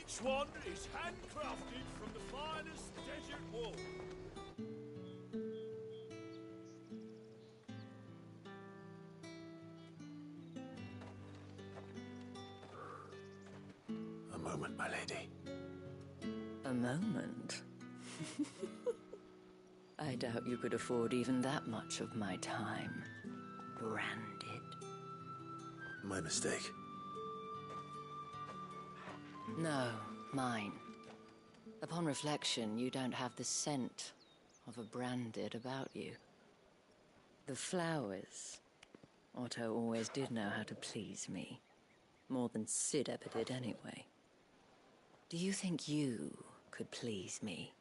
Each one is handcrafted from the finest desert wool. A moment, my lady. A moment? I doubt you could afford even that much of my time. Branded. My mistake. No, mine. Upon reflection, you don't have the scent of a branded about you. The flowers. Otto always did know how to please me. More than Sid ever did anyway. Do you think you could please me,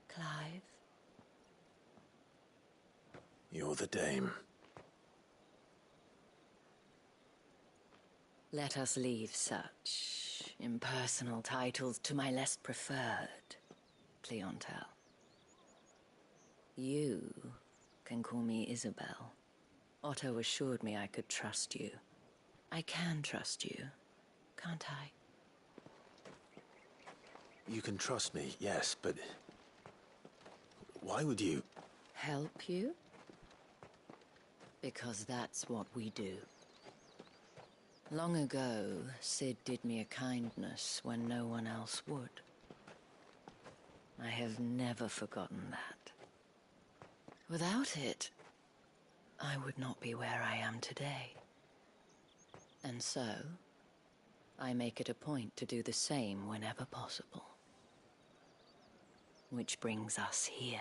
Clive? You're the dame. Let us leave such impersonal titles to my less preferred clientele. You can call me Isabel. Otto assured me I could trust you. I can trust you, can't I? You can trust me, yes, but... why would you... Help you? Because that's what we do. Long ago, Sid did me a kindness when no one else would. I have never forgotten that. Without it, I would not be where I am today. And so, I make it a point to do the same whenever possible. Which brings us here.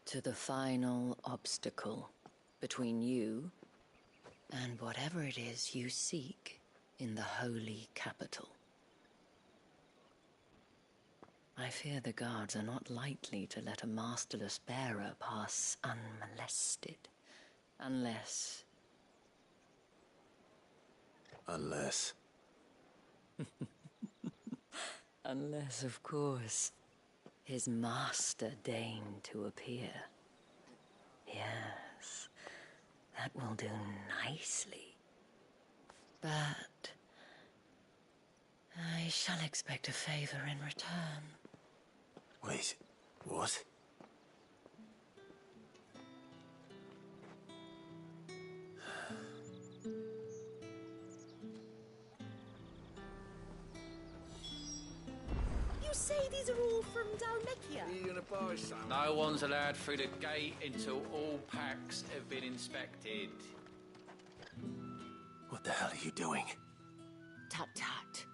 To the final obstacle between you and whatever it is you seek in the holy capital. I fear the guards are not likely to let a masterless bearer pass unmolested. Unless... Unless... Unless, of course, his master deigned to appear. Yes, that will do nicely. But I shall expect a favor in return. Wait, what? You say these are all from Dalmekia? Are you gonna buy some? No one's allowed through the gate until all packs have been inspected. What the hell are you doing? Tut tut.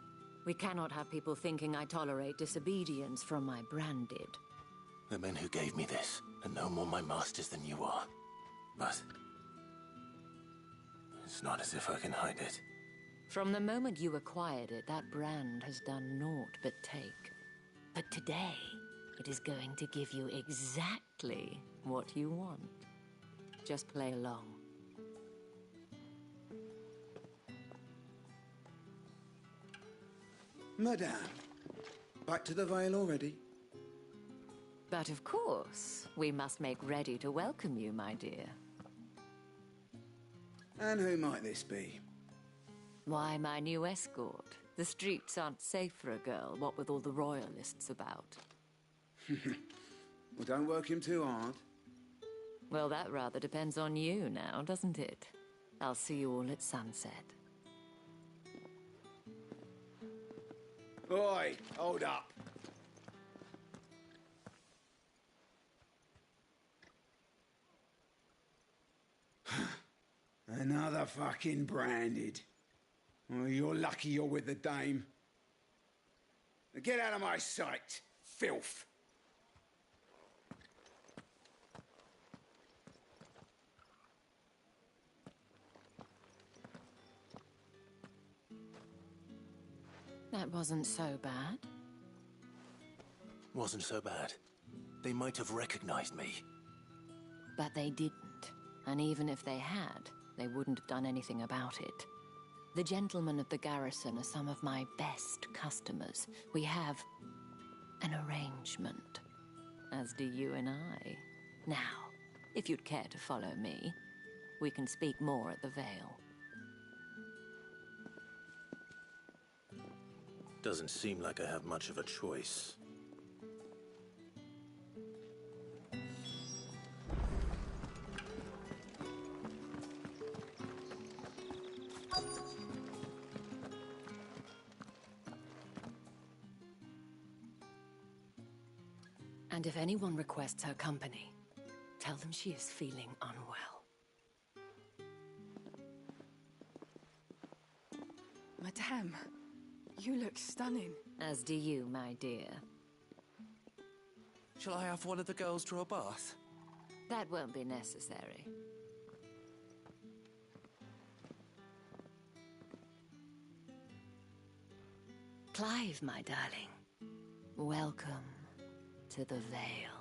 We cannot have people thinking I tolerate disobedience from my branded. The men who gave me this are no more my masters than you are. But... it's not as if I can hide it. From the moment you acquired it, that brand has done naught but take. But today, it is going to give you exactly what you want. Just play along. Madame, back to the Vale already? But of course, we must make ready to welcome you, my dear. And who might this be? Why, my new escort. The streets aren't safe for a girl, what with all the royalists about. Well, don't work him too hard. Well, that rather depends on you now, doesn't it? I'll see you all at sunset. Oi, hold up. Another fucking branded. Oh, you're lucky you're with the dame. Now get out of my sight, filth. That wasn't so bad. Wasn't so bad. They might have recognized me. But they didn't. And even if they had, they wouldn't have done anything about it. The gentlemen of the garrison are some of my best customers. We have an arrangement, as do you and I. Now, if you'd care to follow me, we can speak more at the Vale. Doesn't seem like I have much of a choice. And if anyone requests her company, tell them she is feeling unwell. Madame, you look stunning. As do you, my dear. Shall I have one of the girls draw a bath? That won't be necessary. Clive, my darling. Welcome to the Vale.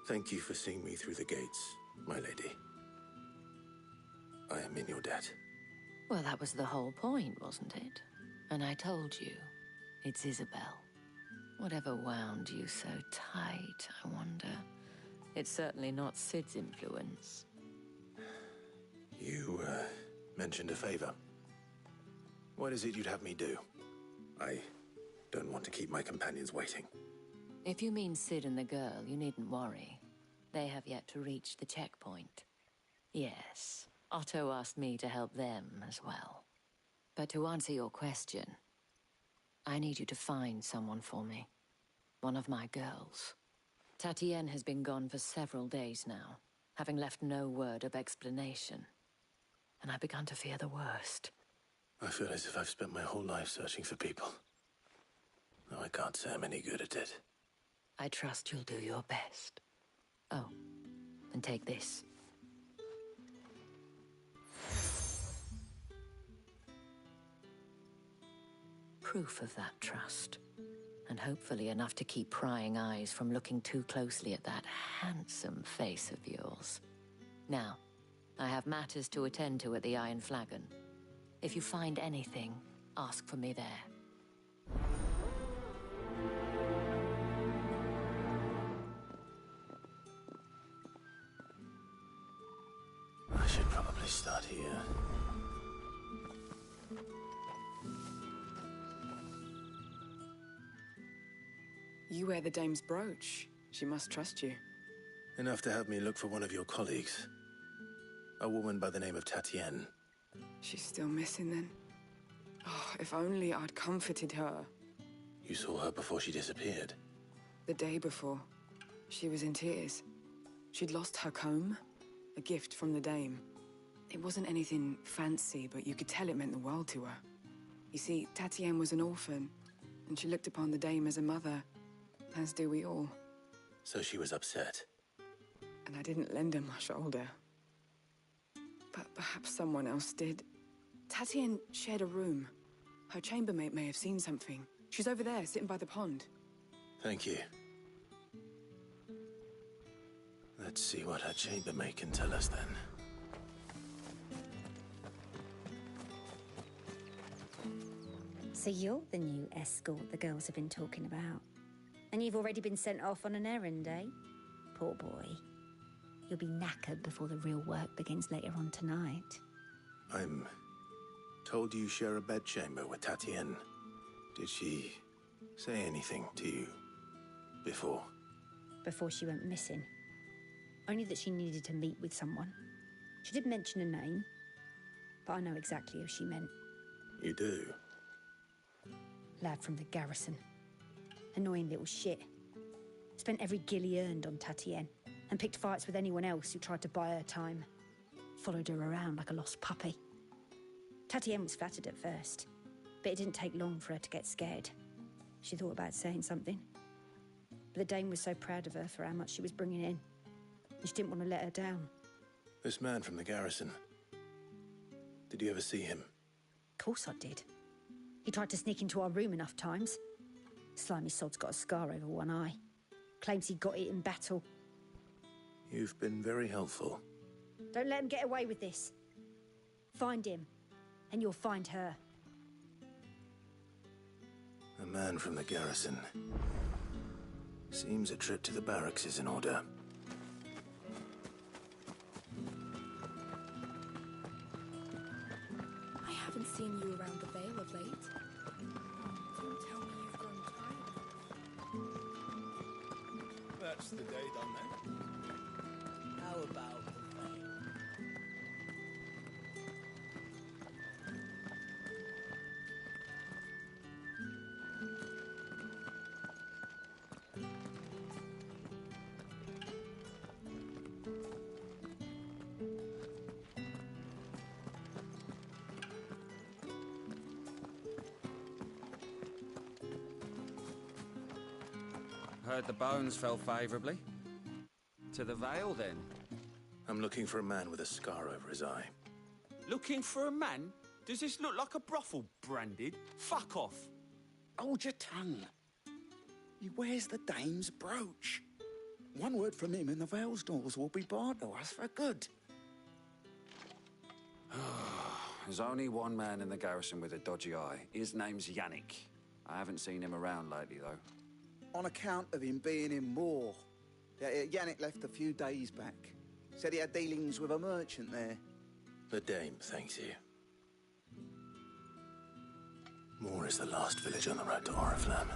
Thank you for seeing me through the gates, my lady. I am in your debt. Well, that was the whole point, wasn't it? And I told you, it's Isabel. Whatever wound you so tight, I wonder. It's certainly not Sid's influence. You, mentioned a favor. What is it you'd have me do? I don't want to keep my companions waiting. If you mean Sid and the girl, you needn't worry. They have yet to reach the checkpoint. Yes, Otto asked me to help them as well. But to answer your question, I need you to find someone for me. One of my girls. Tatienne has been gone for several days now, having left no word of explanation. And I've begun to fear the worst. I feel as if I've spent my whole life searching for people. Though I can't say I'm any good at it. I trust you'll do your best. Oh, and take this. Proof of that trust. And hopefully enough to keep prying eyes from looking too closely at that handsome face of yours. Now, I have matters to attend to at the Iron Flagon. If you find anything, ask for me there. I should probably start here. You wear the dame's brooch. She must trust you. Enough to have me look for one of your colleagues. A woman by the name of Tatienne. She's still missing then. Oh, if only I'd comforted her. You saw her before she disappeared. The day before, she was in tears. She'd lost her comb, a gift from the dame. It wasn't anything fancy, but you could tell it meant the world to her. You see, Tatienne was an orphan, and she looked upon the dame as a mother, as do we all. So she was upset. And I didn't lend her my shoulder. But perhaps someone else did. Tatienne shared a room. Her chambermaid may have seen something. She's over there, sitting by the pond. Thank you. Let's see what her chambermaid can tell us then. So you're the new escort the girls have been talking about. And you've already been sent off on an errand, eh? Poor boy. You'll be knackered before the real work begins later on tonight. I'm told you share a bedchamber with Tatienne. Did she say anything to you before? Before she went missing. Only that she needed to meet with someone. She did mention a name, but I know exactly who she meant. You do? Lad from the garrison. Annoying little shit. Spent every guil he earned on Tatienne, and picked fights with anyone else who tried to buy her time. Followed her around like a lost puppy. Tatienne was flattered at first, but it didn't take long for her to get scared. She thought about saying something. But the dame was so proud of her for how much she was bringing in, and she didn't want to let her down. This man from the garrison. Did you ever see him? Of course I did. He tried to sneak into our room enough times. Slimy sod's got a scar over one eye. Claims he got it in battle. You've been very helpful. Don't let him get away with this. Find him, and you'll find her. A man from the garrison. Seems a trip to the barracks is in order. I haven't seen you around the Vale of late. Don't tell me you've grown tired. That's the day done then. How about the Vale? Heard the bones fell favourably. To the Vale, then. I'm looking for a man with a scar over his eye. Looking for a man? Does this look like a brothel, Branded? Fuck off! Hold your tongue. He wears the dame's brooch. One word from him and the Vale's doors will be barred to us for good. There's only one man in the garrison with a dodgy eye. His name's Yannick. I haven't seen him around lately, though. On account of him being in war. Yannick left a few days back. Said he had dealings with a merchant there. The Dame thanks you. Moor is the last village on the road to Oriflamme.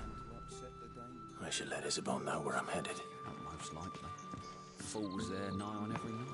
I should let Isabel know where I'm headed. Not most likely. Fools there nigh on every night.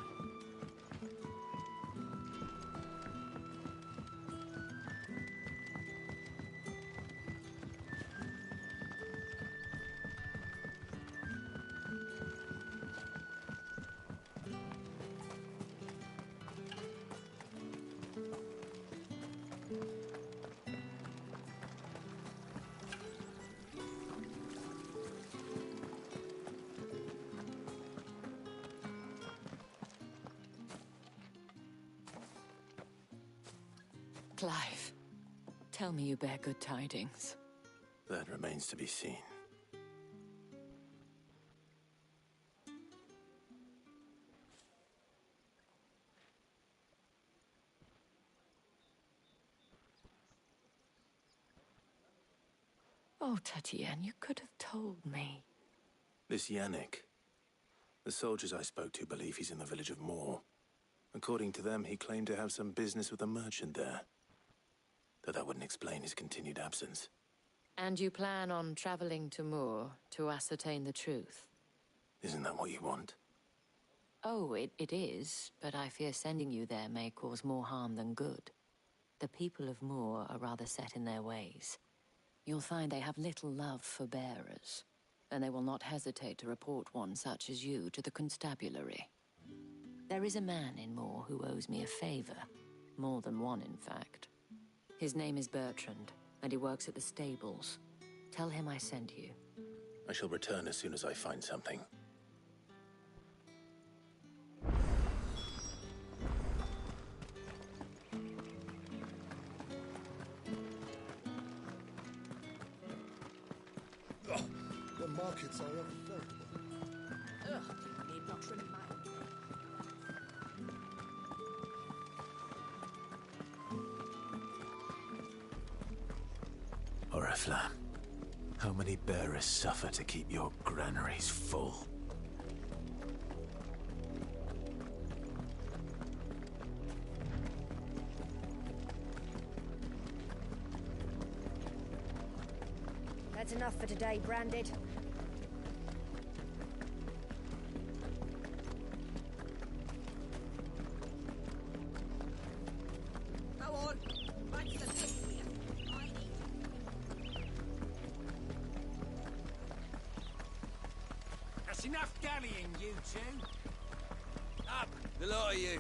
Clive, tell me you bear good tidings. That remains to be seen. Oh, Tatienne, you could have told me. This Yannick. The soldiers I spoke to believe he's in the village of Moor. According to them, he claimed to have some business with a merchant there. Though that wouldn't explain his continued absence. And you plan on traveling to Moor to ascertain the truth? Isn't that what you want? Oh, it is, but I fear sending you there may cause more harm than good. The people of Moor are rather set in their ways. You'll find they have little love for bearers, and they will not hesitate to report one such as you to the constabulary. There is a man in Moor who owes me a favor. More than one, in fact. His name is Bertrand, and he works at the stables. Tell him I sent you. I shall return as soon as I find something. Oh, the markets are unfavorable. Ugh, need not remind me. Oriflamme, how many bearers suffer to keep your granaries full? That's enough for today, Branded. Go on, back to the pit here. I need That's enough dallying, you two. Up, the lot of you.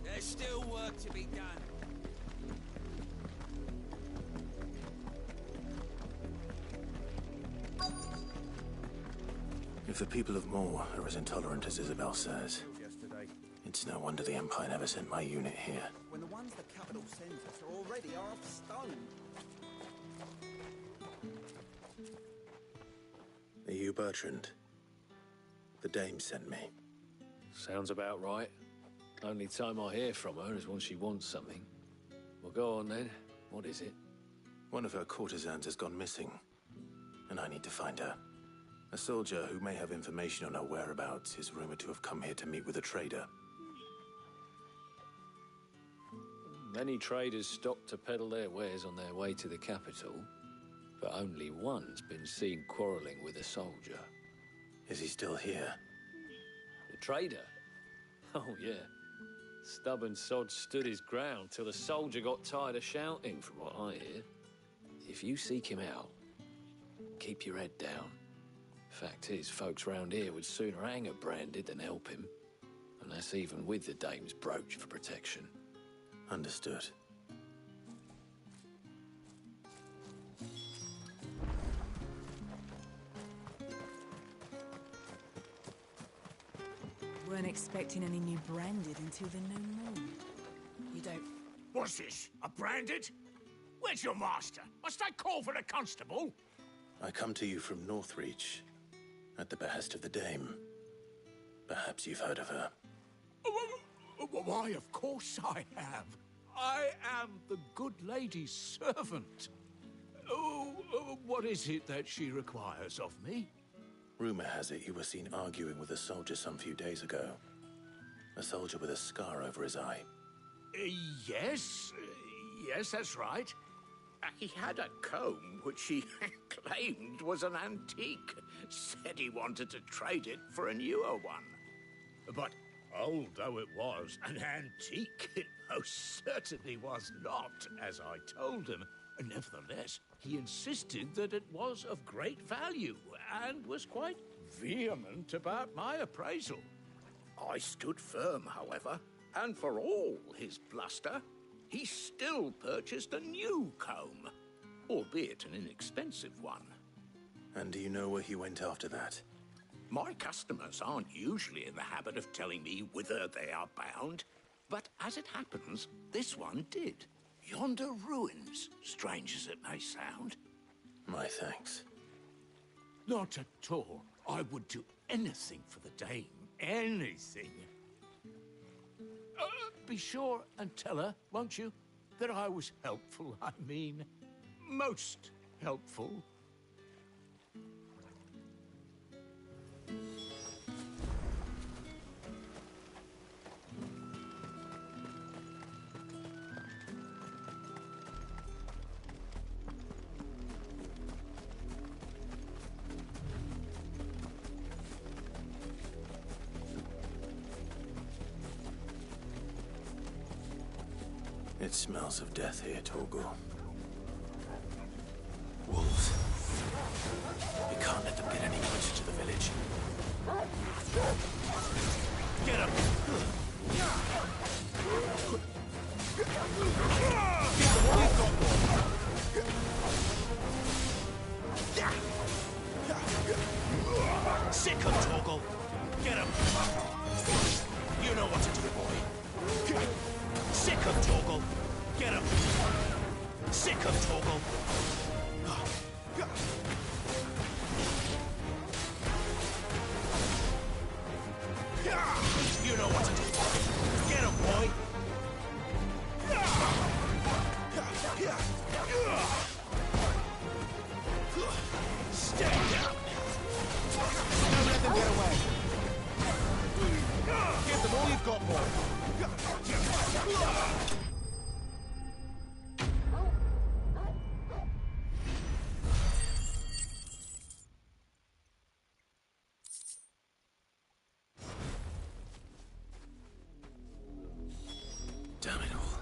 There's still work to be done. If the people of Moor are as intolerant as Isabel says, it's no wonder the Empire never sent my unit here. When the ones the capital sends us are already half stone. Are you Bertrand? The Dame sent me. Sounds about right. Only time I hear from her is when she wants something. Well, go on then. What is it? One of her courtesans has gone missing, and I need to find her. A soldier who may have information on her whereabouts is rumored to have come here to meet with a trader. Many traders stop to peddle their wares on their way to the capital, but only one's been seen quarrelling with a soldier. Is he still here? The trader? Oh, yeah. Stubborn sod stood his ground till the soldier got tired of shouting, from what I hear. If you seek him out, keep your head down. Fact is, folks round here would sooner hang a branded than help him. And that's even with the dame's brooch for protection. Understood. Weren't expecting any new branded until the new moon. You don't... What's this? A branded? Where's your master? Must I call for the constable? I come to you from Northreach, at the behest of the dame. Perhaps you've heard of her. Why, of course I have. I am the good lady's servant. What is it that she requires of me? Rumor has it you were seen arguing with a soldier some few days ago. A soldier with a scar over his eye. Yes. Yes, that's right. He had a comb which he claimed was an antique. Said he wanted to trade it for a newer one. But old though it was, an antique it most certainly was not, as I told him. Nevertheless, he insisted that it was of great value, and was quite vehement about my appraisal. I stood firm, however, and for all his bluster, he still purchased a new comb, albeit an inexpensive one. And do you know where he went after that? My customers aren't usually in the habit of telling me whither they are bound, but as it happens, this one did. Yonder ruins, strange as it may sound. My thanks. Not at all. I would do anything for the dame. Anything. Be sure and tell her, won't you, that I was helpful, I mean, most helpful. It smells of death here, Torgal. Wolves. We can't let them get any closer to the village. Get him! Sick him, Torgal! Get him! You know what to do, boy. Sick him, Torgal! Get him! Sick him, Torgal! You know what to do. Get him, boy! Stay down! Don't let them get away. Give them all you've got, boy. Damn it all.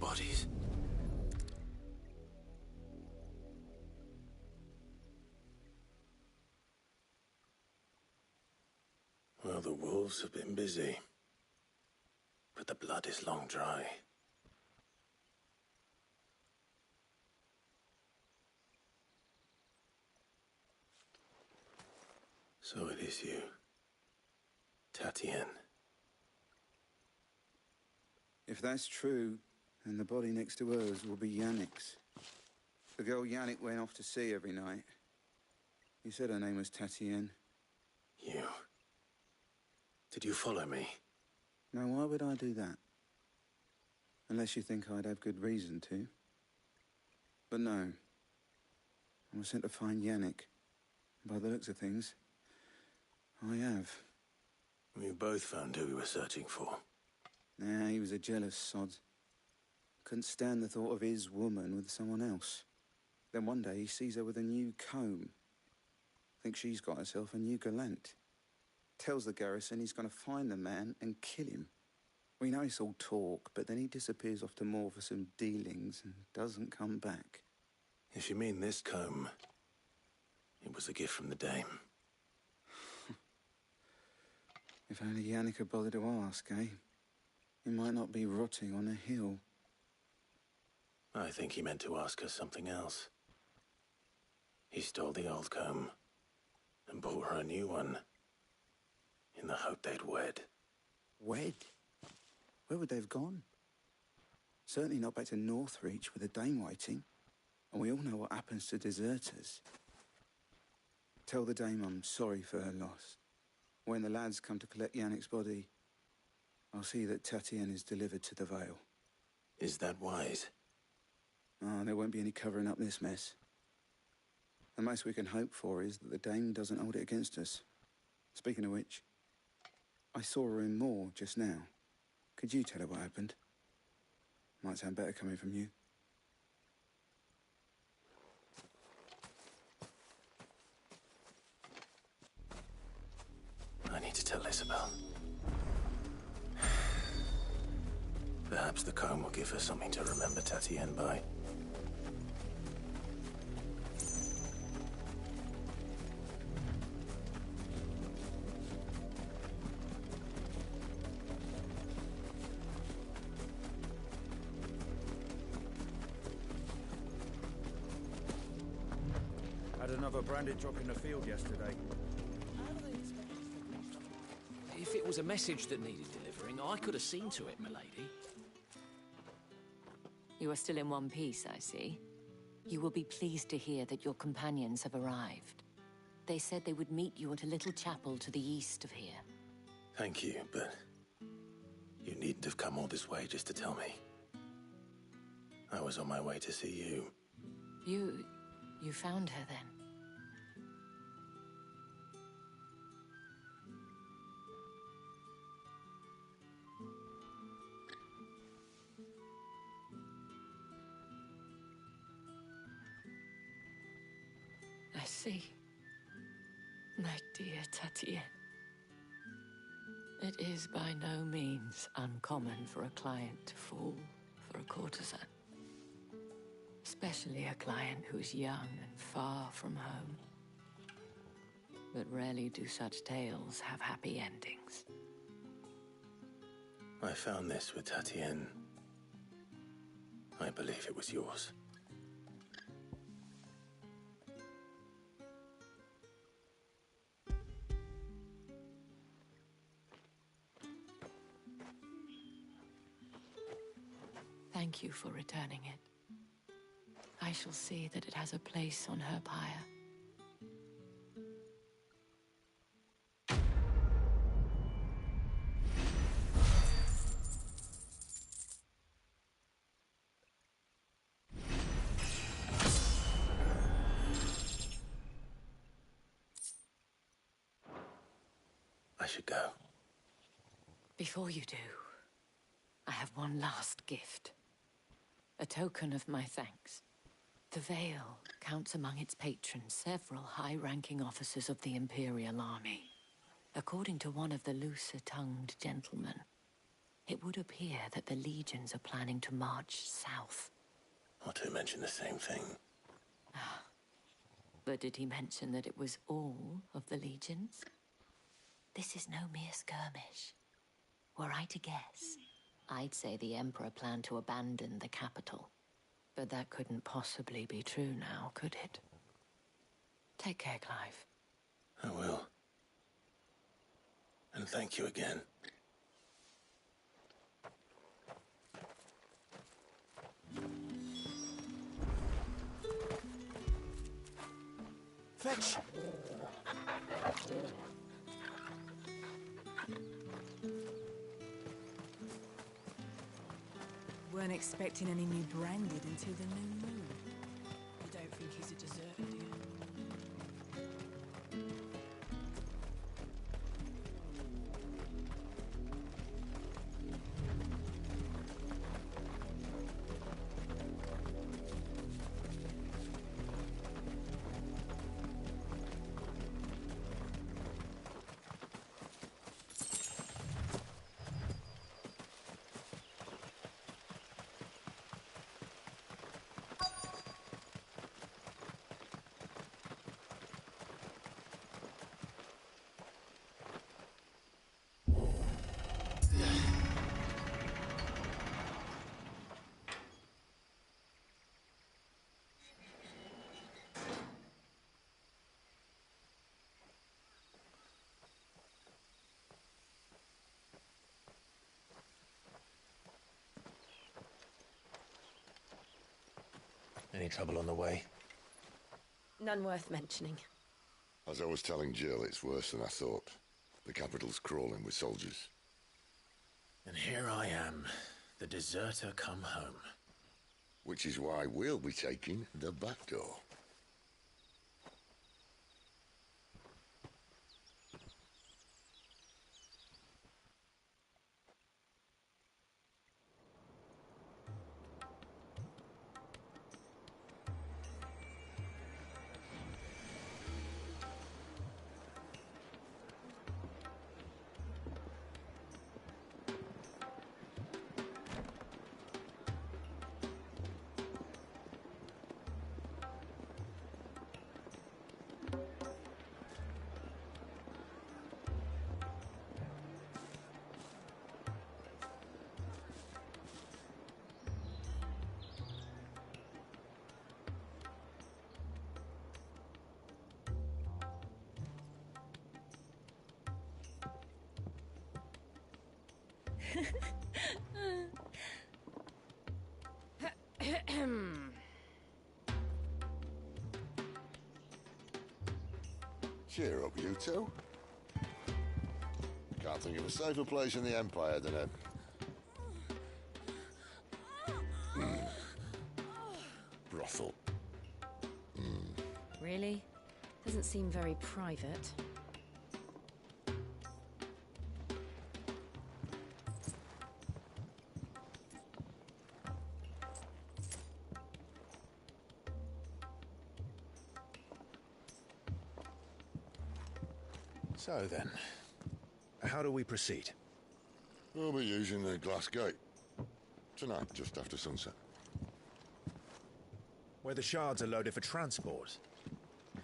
Bodies. Well, the wolves have been busy. But the blood is long dry. So it is you, Tatienne. If that's true, then the body next to hers will be Yannick's. The girl Yannick went off to sea every night. You said her name was Tatienne. You. Did you follow me? Now, why would I do that? Unless you think I'd have good reason to. But no. I was sent to find Yannick By the looks of things, I have. We both found who we were searching for. Nah, he was a jealous sod. Couldn't stand the thought of his woman with someone else. Then one day he sees her with a new comb. Thinks she's got herself a new gallant. Tells the garrison he's going to find the man and kill him. We know it's all talk, but then he disappears off to Moor for some dealings and doesn't come back. If you mean this comb, it was a gift from the dame. If only Yannick had bothered to ask, eh? He might not be rotting on a hill. I think he meant to ask her something else. He stole the old comb and bought her a new one in the hope they'd wed. Wed? Where would they have gone? Certainly not back to Northreach with a dame waiting. And we all know what happens to deserters. Tell the dame I'm sorry for her loss. When the lads come to collect Yannick's body, I'll see that Tatienne is delivered to the Vale. Is that wise? Oh, there won't be any covering up this mess. The most we can hope for is that the dame doesn't hold it against us. Speaking of which, I saw her in Moor just now. Could you tell her what happened? Might sound better coming from you. I need to tell Isabel. Perhaps the comb will give her something to remember Tatienne by. Had another branded drop in the field yesterday. If it was a message that needed delivering, I could have seen to it, milady. You are still in one piece, I see. You will be pleased to hear that your companions have arrived. They said they would meet you at a little chapel to the east of here. Thank you, but you needn't have come all this way just to tell me. I was on my way to see you. You found her then? I see. My dear Tatienne. It is by no means uncommon for a client to fall for a courtesan. Especially a client who's young and far from home. But rarely do such tales have happy endings. I found this with Tatienne. I believe it was yours. Thank you for returning it. I shall see that it has a place on her pyre. I should go. Before you do, I have one last gift. A token of my thanks. The Vale counts among its patrons several high-ranking officers of the Imperial Army. According to one of the looser-tongued gentlemen, it would appear that the legions are planning to march south. Or to mention the same thing. But did he mention that it was all of the legions? This is no mere skirmish. Were I to guess, I'd say the Emperor planned to abandon the capital. But that couldn't possibly be true now, could it? Take care, Clive. I will. And thank you again. Fetch! Weren't expecting any new branded until the new moon. You don't think he's a deserter, do you? Any trouble on the way? None worth mentioning. As I was telling Jill, it's worse than I thought. The capital's crawling with soldiers. And here I am, the deserter come home. Which is why we'll be taking the back door. Cheer up, you two. Can't think of a safer place in the Empire than a... brothel. Really? Doesn't seem very private. So then, how do we proceed? We'll be using the glass gate. Tonight, just after sunset. Where the shards are loaded for transport.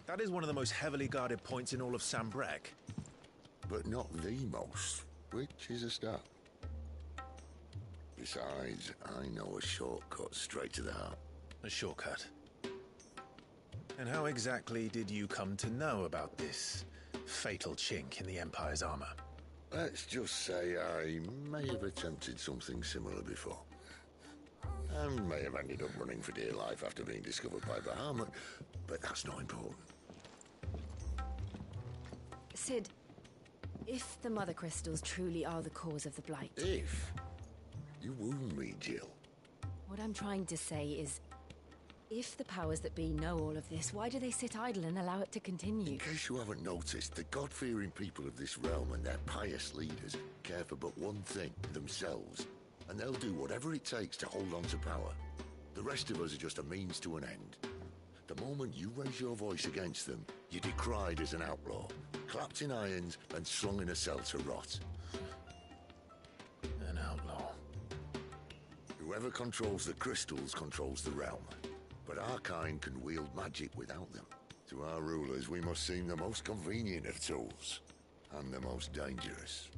That is one of the most heavily guarded points in all of Sambrek. But not the most, which is a start. Besides, I know a shortcut straight to the heart. A shortcut? And how exactly did you come to know about this fatal chink in the Empire's armor? Let's just say I may have attempted something similar before. And may have ended up running for dear life after being discovered by Bahamut, but that's not important. Sid, if the Mother Crystals truly are the cause of the Blight... If? You wound me, Jill. What I'm trying to say is, if the powers that be know all of this, why do they sit idle and allow it to continue? In case you haven't noticed, the God-fearing people of this realm and their pious leaders care for but one thing, themselves. And they'll do whatever it takes to hold on to power. The rest of us are just a means to an end. The moment you raise your voice against them, you're decried as an outlaw, clapped in irons and slung in a cell to rot. An outlaw. Whoever controls the crystals controls the realm. But our kind can wield magic without them. To our rulers, we must seem the most convenient of tools. And the most dangerous.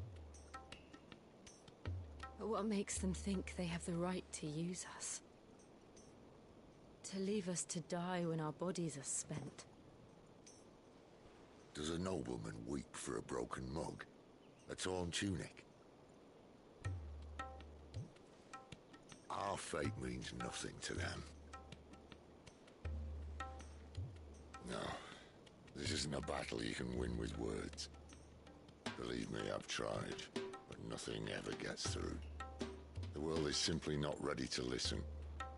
But what makes them think they have the right to use us? To leave us to die when our bodies are spent? Does a nobleman weep for a broken mug? A torn tunic? Our fate means nothing to them. No, this isn't a battle you can win with words. Believe me, I've tried, but nothing ever gets through. The world is simply not ready to listen.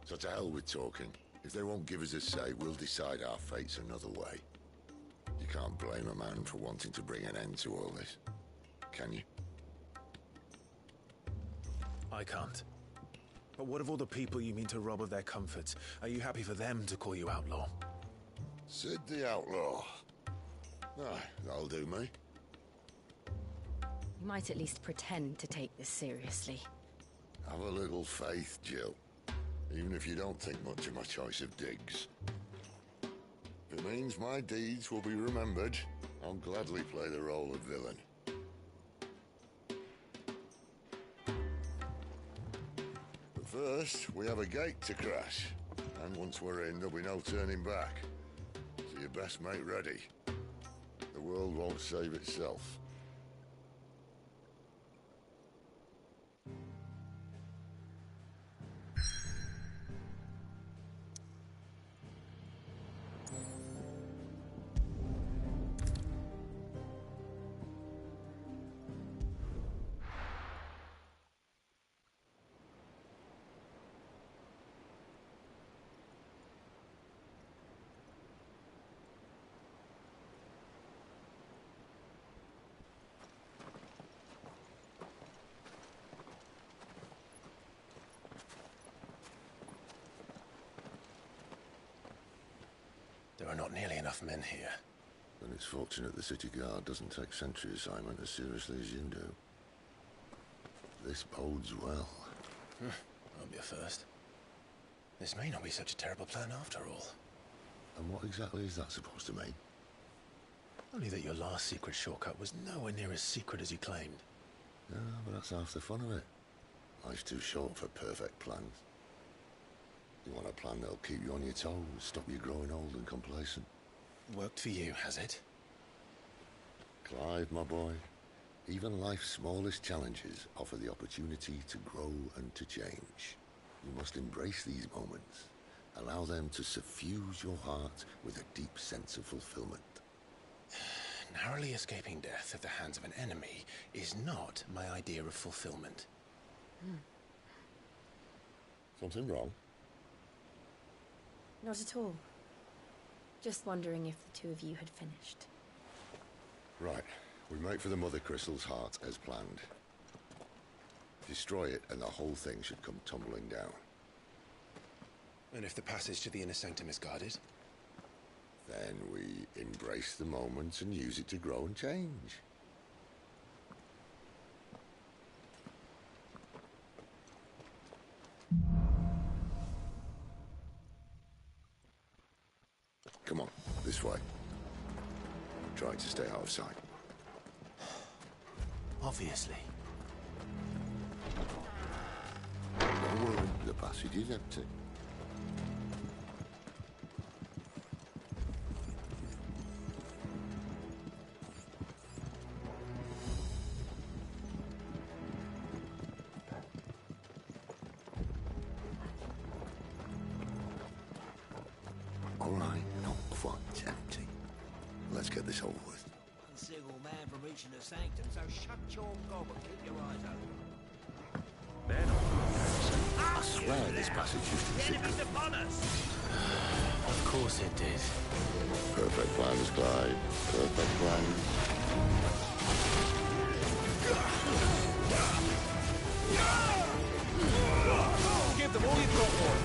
So to hell with talking. If they won't give us a say, we'll decide our fates another way. You can't blame a man for wanting to bring an end to all this, can you? I can't. But what of all the people you mean to rob of their comforts? Are you happy for them to call you outlaw? Sid the Outlaw. Aye, that'll do me. You might at least pretend to take this seriously. Have a little faith, Jill. Even if you don't think much of my choice of digs. If it means my deeds will be remembered, I'll gladly play the role of villain. But first, we have a gate to crash. And once we're in, there'll be no turning back. So you best make ready. The world won't save itself. are not nearly enough men here. Then it's fortunate the city guard doesn't take sentry assignment as seriously as you do. This bodes well. Won't be a first. This may not be such a terrible plan after all. And what exactly is that supposed to mean? Only that your last secret shortcut was nowhere near as secret as you claimed. Yeah, but that's half the fun of it. Life's too short for perfect plans. You want a plan that'll keep you on your toes, stop you growing old and complacent. Worked for you, has it? Clive, my boy, even life's smallest challenges offer the opportunity to grow and to change. You must embrace these moments. Allow them to suffuse your heart with a deep sense of fulfillment. Narrowly escaping death at the hands of an enemy is not my idea of fulfillment. Something wrong? Not at all. Just wondering if the two of you had finished. Right. We make for the Mother Crystal's heart as planned. Destroy it and the whole thing should come tumbling down. And if the passage to the inner sanctum is guarded? Then we embrace the moment and use it to grow and change. Come on, this way. Try to stay out of sight. Obviously. Don't worry, the passage is empty. All right, not quite empty. Let's get this over with. One single man from reaching the sanctum, so shut your gob and keep your eyes open. I swear this passage used to be secret. Enemies upon us! Of course it did. Perfect plans, Clive. Perfect plans. Give them all you've got for it.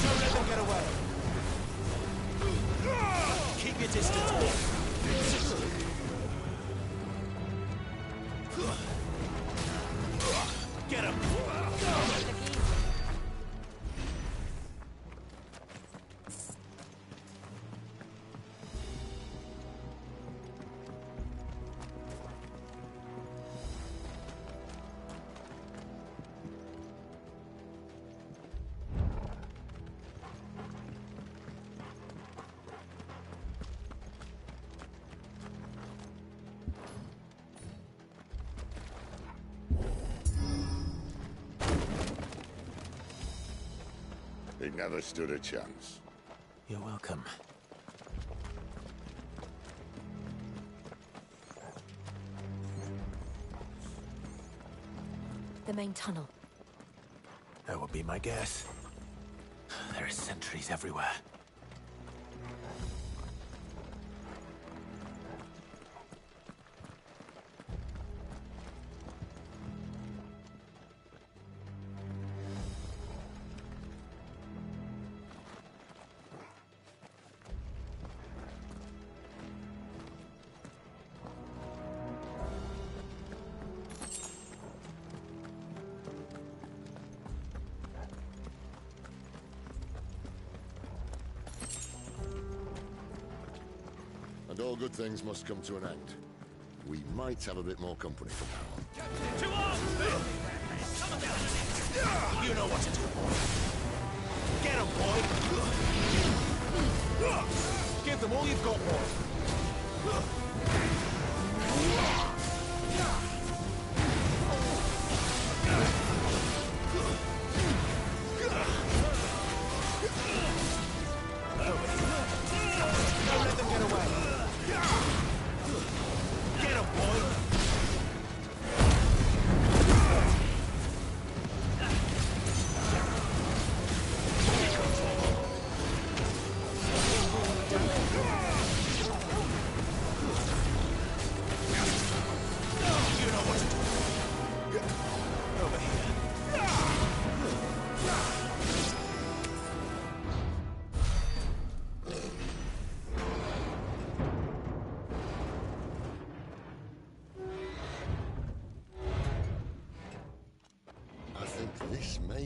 Don't let them get away. Keep your distance. Get him. He never stood a chance. You're welcome. The main tunnel. That would be my guess. There are sentries everywhere. And all good things must come to an end. We might have a bit more company from now on. To arms, men! You know what to do, boy. Get him, boy! Give them all you've got, boy. Don't let them get away. Get him, boy!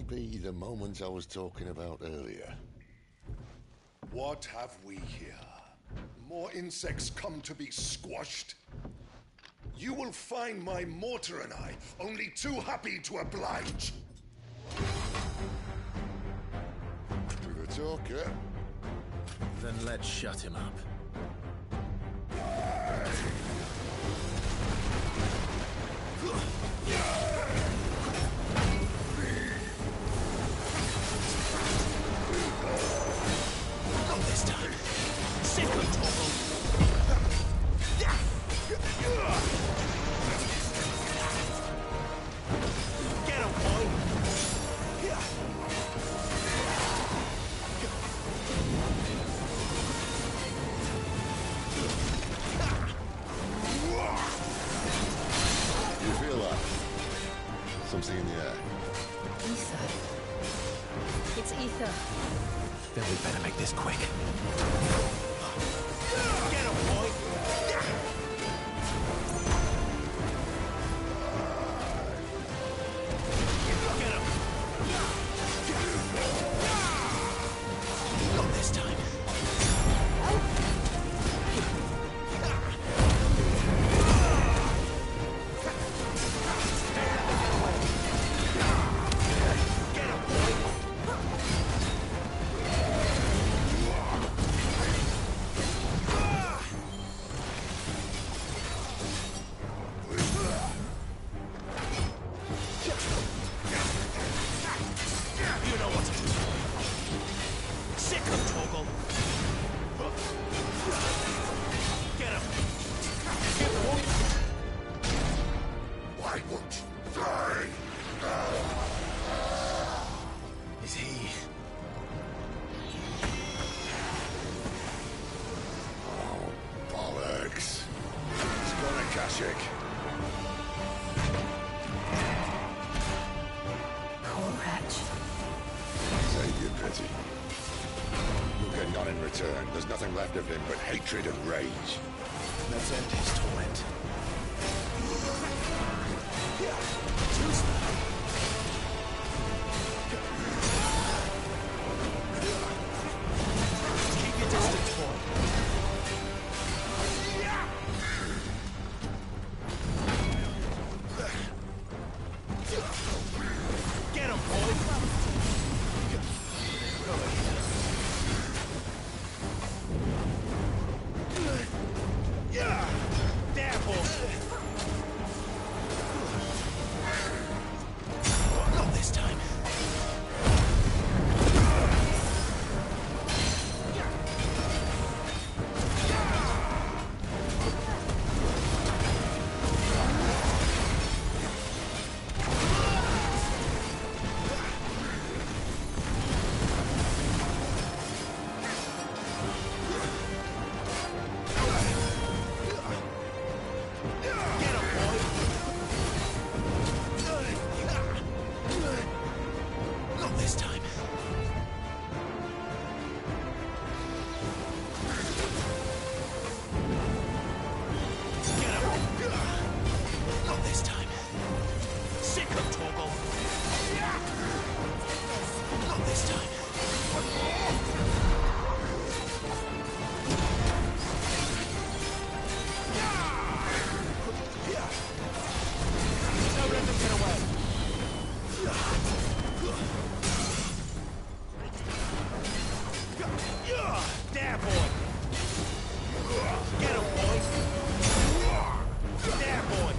may be the moment I was talking about earlier. What have we here? More insects come to be squashed? You will find my mortar and I only too happy to oblige. To the talker. Then let's shut him up. Not this time. Second toggle. Get him, boy. You feel that? Something in the air. Ether. It's ether. Then we better make this quick. Get him, boy. Get him. Not this time. You know what to do. Sick of toggle. Get him. Why won't you die? Is he... Oh, bollocks. It's gonna Kashyyyk. Poor wretch. Save your pity. You'll get none in return. There's nothing left of him but hatred and rage. Let's end his torment. Keep your distance, boy. Get him, boy. There, boy. Not this time. Get him, boy. Not this time. Get him. Not this time. Sick of toggle. Not this time. Don't let them get away. There, boy. Get him, boy. There, boy.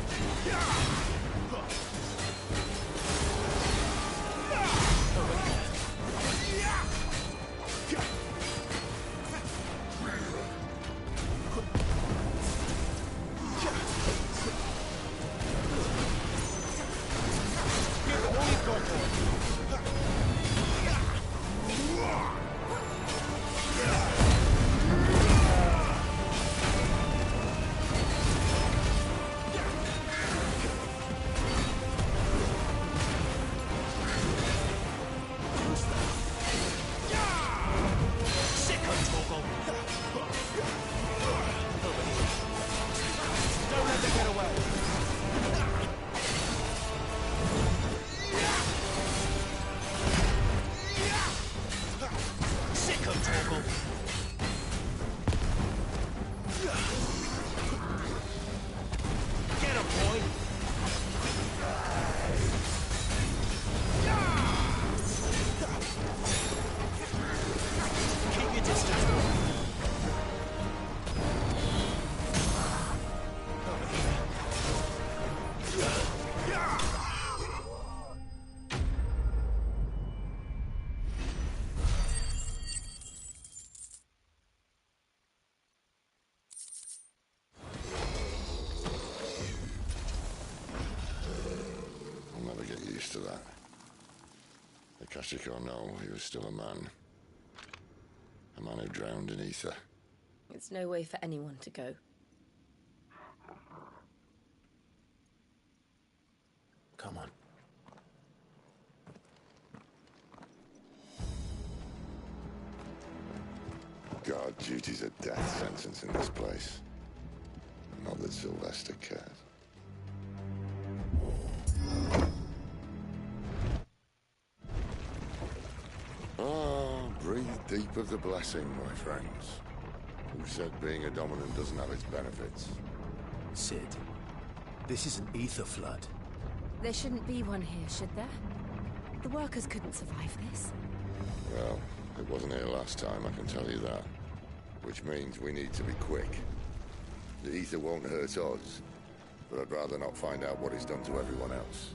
Tragic or no, he was still a man. A man who drowned in ether. It's no way for anyone to go. Come on. Guard duty's a death sentence in this place. Not that Sylvester cared. Breathe deep of the blessing, my friends. Who said being a dominant doesn't have its benefits? Sid, this is an ether flood. There shouldn't be one here, should there? The workers couldn't survive this. Well, it wasn't here last time, I can tell you that. Which means we need to be quick. The ether won't hurt us, but I'd rather not find out what it's done to everyone else.